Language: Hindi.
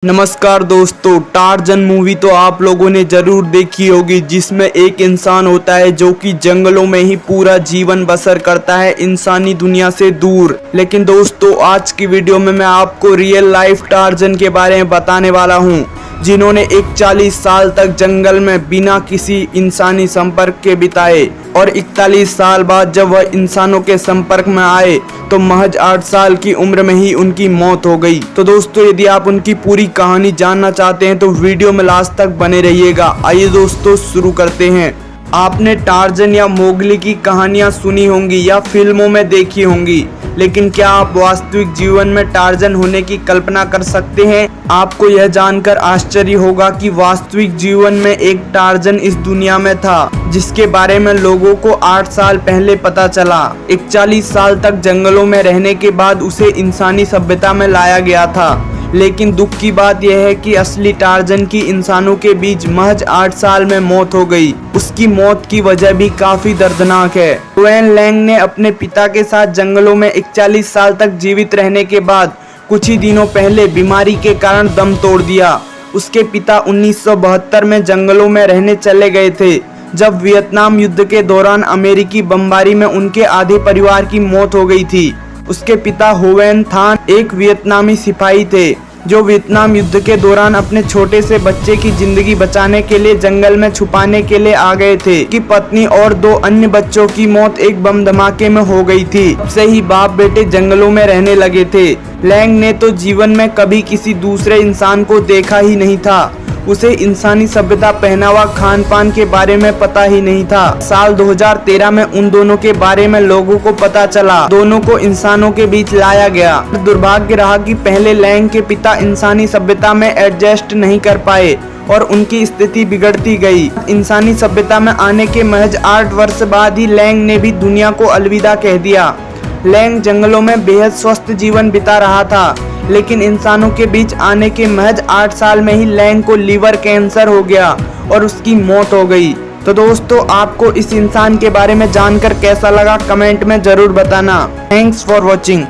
नमस्कार दोस्तों, टार्जन मूवी तो आप लोगों ने जरूर देखी होगी, जिसमें एक इंसान होता है जो कि जंगलों में ही पूरा जीवन बसर करता है, इंसानी दुनिया से दूर। लेकिन दोस्तों, आज की वीडियो में मैं आपको रियल लाइफ टार्जन के बारे में बताने वाला हूं, जिन्होंने 41 साल तक जंगल में बिना किसी इंसानी संपर्क के बिताए और 41 साल बाद जब वह इंसानों के संपर्क में आए तो महज 8 साल की उम्र में ही उनकी मौत हो गई। तो दोस्तों, यदि आप उनकी पूरी कहानी जानना चाहते हैं तो वीडियो में लास्ट तक बने रहिएगा। आइए दोस्तों, शुरू करते हैं। आपने टार्जन या मोगली की कहानियां सुनी होंगी या फिल्मों में देखी होंगी, लेकिन क्या आप वास्तविक जीवन में टार्जन होने की कल्पना कर सकते हैं? आपको यह जानकर आश्चर्य होगा कि वास्तविक जीवन में एक टार्जन इस दुनिया में था, जिसके बारे में लोगों को 8 साल पहले पता चला। 41 साल तक जंगलों में रहने के बाद उसे इंसानी सभ्यता में लाया गया था, लेकिन दुख की बात यह है कि असली टार्जन की इंसानों के बीच महज 8 साल में मौत हो गई। उसकी मौत की वजह भी काफी दर्दनाक है। हुएन लैंग ने अपने पिता के साथ जंगलों में 41 साल तक जीवित रहने के बाद कुछ ही दिनों पहले बीमारी के कारण दम तोड़ दिया। उसके पिता 1972 में जंगलों में रहने चले गए थे, जब वियतनाम युद्ध के दौरान अमेरिकी बमबारी में उनके आधे परिवार की मौत हो गई थी। उसके पिता हुएन थान एक वियतनामी सिपाही थे, जो वियतनाम युद्ध के दौरान अपने छोटे से बच्चे की जिंदगी बचाने के लिए जंगल में छुपाने के लिए आ गए थे कि पत्नी और 2 अन्य बच्चों की मौत एक बम धमाके में हो गई थी। तब से ही बाप बेटे जंगलों में रहने लगे थे। लैंग ने तो जीवन में कभी किसी दूसरे इंसान को देखा ही नहीं था। उसे इंसानी सभ्यता, पहनावा, खान पान के बारे में पता ही नहीं था। साल 2013 में उन दोनों के बारे में लोगों को पता चला। दोनों को इंसानों के बीच लाया गया। दुर्भाग्य रहा कि पहले लैंग के पिता इंसानी सभ्यता में एडजस्ट नहीं कर पाए और उनकी स्थिति बिगड़ती गई। इंसानी सभ्यता में आने के महज 8 वर्ष बाद ही लैंग ने भी दुनिया को अलविदा कह दिया। लैंग जंगलों में बेहद स्वस्थ जीवन बिता रहा था, लेकिन इंसानों के बीच आने के महज 8 साल में ही लैंग को लीवर कैंसर हो गया और उसकी मौत हो गई। तो दोस्तों, आपको इस इंसान के बारे में जानकर कैसा लगा, कमेंट में जरूर बताना। Thanks for watching.